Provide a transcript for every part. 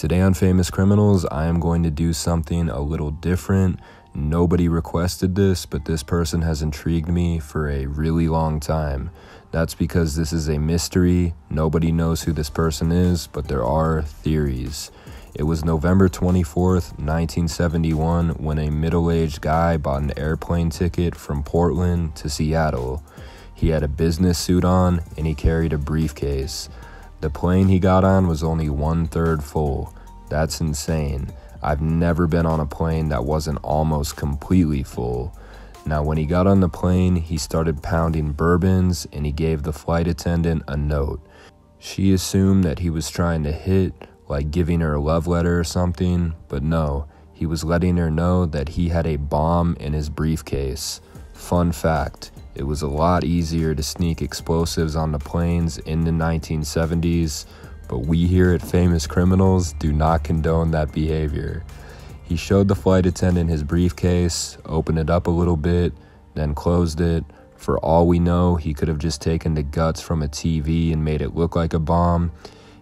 Today on Famous Criminals, I am going to do something a little different. Nobody requested this, but this person has intrigued me for a really long time. That's because this is a mystery. Nobody knows who this person is, but there are theories. It was November 24th, 1971, when a middle-aged guy bought an airplane ticket from Portland to Seattle. He had a business suit on, and he carried a briefcase. The plane he got on was only 1/3 full. That's insane. I've never been on a plane that wasn't almost completely full. Now, when he got on the plane, he started pounding bourbons, and he gave the flight attendant a note. She assumed that he was trying to hit, like giving her a love letter or something, but no, he was letting her know that he had a bomb in his briefcase. Fun fact, it was a lot easier to sneak explosives on the planes in the 1970s, but we here at Famous Criminals do not condone that behavior. He showed the flight attendant his briefcase, opened it up a little bit, then closed it. For all we know, he could have just taken the guts from a TV and made it look like a bomb.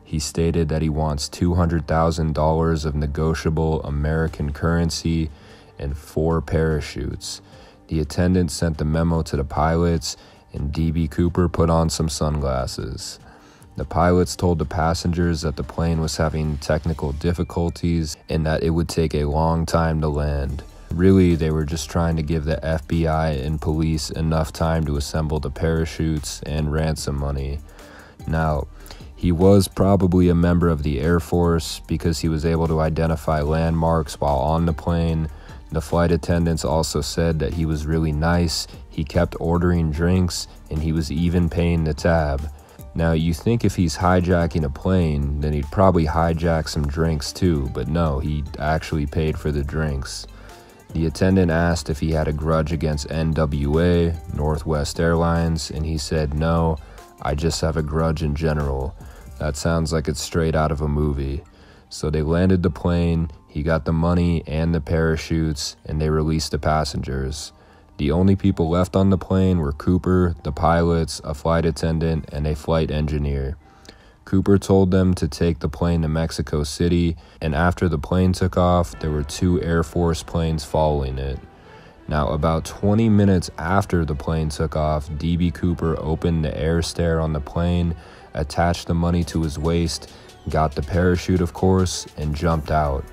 He stated that he wants $200,000 of negotiable American currency and 4 parachutes. The attendant sent the memo to the pilots, and D.B. Cooper put on some sunglasses. The pilots told the passengers that the plane was having technical difficulties and that it would take a long time to land. Really, they were just trying to give the FBI and police enough time to assemble the parachutes and ransom money. Now, he was probably a member of the Air Force because he was able to identify landmarks while on the plane. The flight attendants also said that he was really nice, he kept ordering drinks, and he was even paying the tab. Now, you think if he's hijacking a plane, then he'd probably hijack some drinks too, but no, he actually paid for the drinks. The attendant asked if he had a grudge against NWA, Northwest Airlines, and he said, "No, I just have a grudge in general." That sounds like it's straight out of a movie. So they landed the plane, he got the money and the parachutes, and they released the passengers. The only people left on the plane were Cooper, the pilots, a flight attendant, and a flight engineer. Cooper told them to take the plane to Mexico City, and after the plane took off, there were 2 Air Force planes following it. Now, about 20 minutes after the plane took off, D.B. Cooper opened the air stair on the plane, attached the money to his waist, got the parachute of course, and jumped out.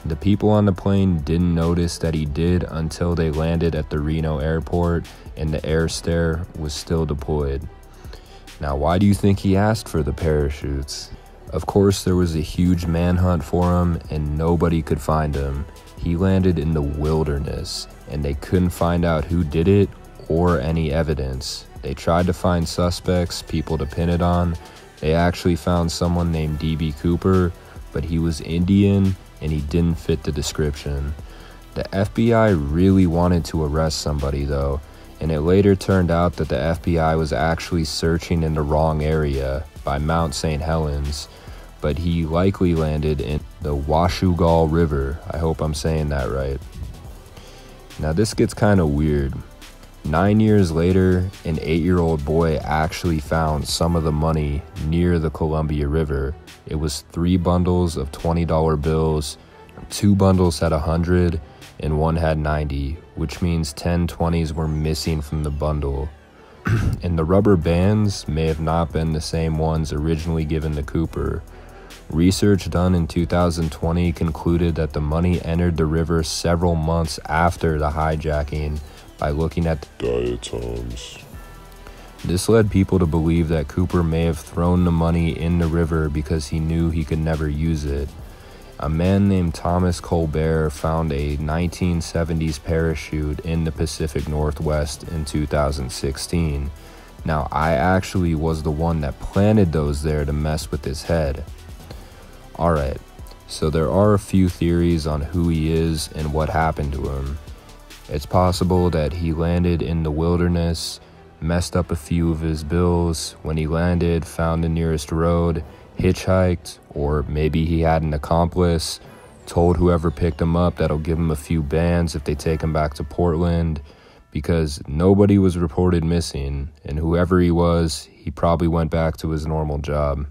The people on the plane didn't notice that he did until they landed at the Reno airport and the air stair was still deployed. Now, why do you think he asked for the parachutes? Of course, there was a huge manhunt for him and nobody could find him. He landed in the wilderness and they couldn't find out who did it or any evidence. They tried to find suspects, people to pin it on. They actually found someone named D.B. Cooper, but he was Indian and he didn't fit the description. The FBI really wanted to arrest somebody though, and it later turned out that the FBI was actually searching in the wrong area by Mount St. Helens, but he likely landed in the Washougal River. I hope I'm saying that right. Now this gets kind of weird. 9 years later, an 8-year-old boy actually found some of the money near the Columbia River. It was 3 bundles of $20 bills, 2 bundles had 100, and 1 had 90, which means 10 20s were missing from the bundle. And the rubber bands may have not been the same ones originally given to Cooper. Research done in 2020 concluded that the money entered the river several months after the hijacking by looking at the diatoms. This led people to believe that Cooper may have thrown the money in the river because he knew he could never use it. A man named Thomas Colbert found a 1970s parachute in the Pacific Northwest in 2016. Now, I actually was the one that planted those there to mess with his head. Alright, so there are a few theories on who he is and what happened to him. It's possible that he landed in the wilderness, messed up a few of his bills, when he landed, found the nearest road, hitchhiked, or maybe he had an accomplice, told whoever picked him up that'll give him a few bands if they take him back to Portland, because nobody was reported missing, and whoever he was, he probably went back to his normal job.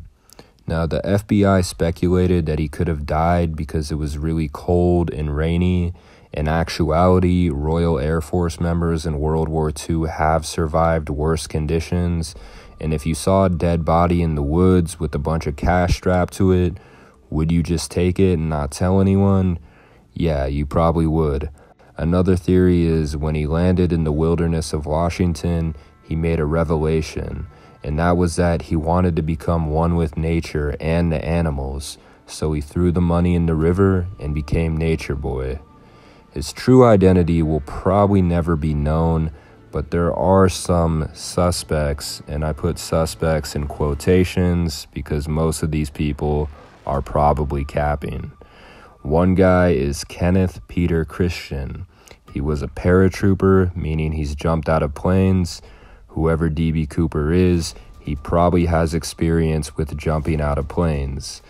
Now, the FBI speculated that he could have died because it was really cold and rainy. In actuality, Royal Air Force members in World War II have survived worse conditions, and if you saw a dead body in the woods with a bunch of cash strapped to it, would you just take it and not tell anyone? Yeah, you probably would. Another theory is when he landed in the wilderness of Washington, he made a revelation, and that was that he wanted to become one with nature and the animals, so he threw the money in the river and became Nature Boy. His true identity will probably never be known, but there are some suspects, and I put suspects in quotations because most of these people are probably capping. One guy is Kenneth Peter Christian. He was a paratrooper, meaning he's jumped out of planes. Whoever DB Cooper is, he probably has experience with jumping out of planes.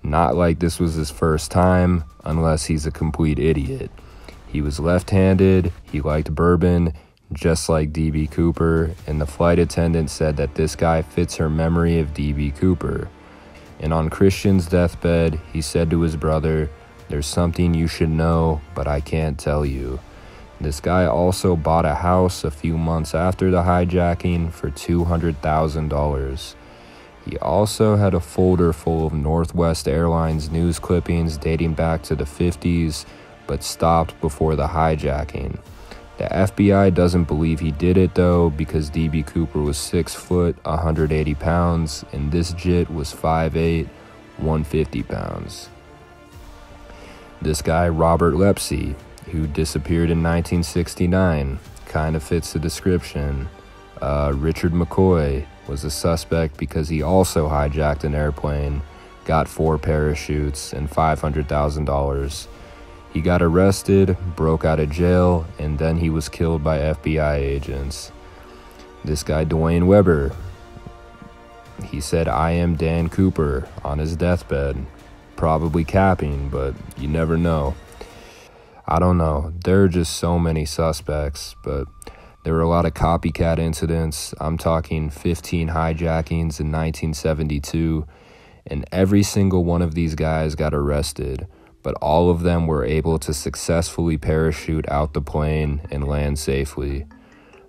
Not like this was his first time, unless he's a complete idiot. He was left-handed, he liked bourbon, just like DB Cooper, and the flight attendant said that this guy fits her memory of DB Cooper. And on Christian's deathbed, he said to his brother, "There's something you should know, but I can't tell you." This guy also bought a house a few months after the hijacking for $200,000. He also had a folder full of Northwest Airlines news clippings dating back to the 50s, but stopped before the hijacking. The FBI doesn't believe he did it though, because DB Cooper was 6 foot, 180 pounds, and this jit was 5'8", 150 pounds. This guy, Robert Lepsey, who disappeared in 1969, kind of fits the description. Richard McCoy was a suspect because he also hijacked an airplane, got 4 parachutes, and $500,000. He got arrested, broke out of jail, and then he was killed by FBI agents. This guy, Dwayne Weber, he said, "I am Dan Cooper" on his deathbed. Probably capping, but you never know. I don't know. There are just so many suspects, but there were a lot of copycat incidents. I'm talking 15 hijackings in 1972, and every single one of these guys got arrested, but all of them were able to successfully parachute out the plane and land safely.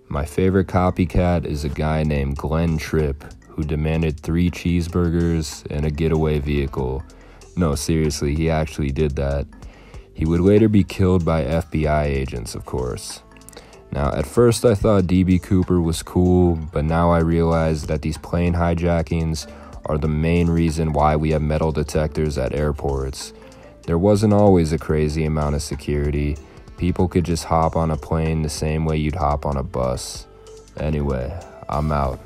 My favorite copycat is a guy named Glenn Tripp, who demanded 3 cheeseburgers and a getaway vehicle. No, seriously, he actually did that. He would later be killed by FBI agents, of course. Now, at first I thought DB Cooper was cool, but now I realize that these plane hijackings are the main reason why we have metal detectors at airports. There wasn't always a crazy amount of security. People could just hop on a plane the same way you'd hop on a bus. Anyway, I'm out.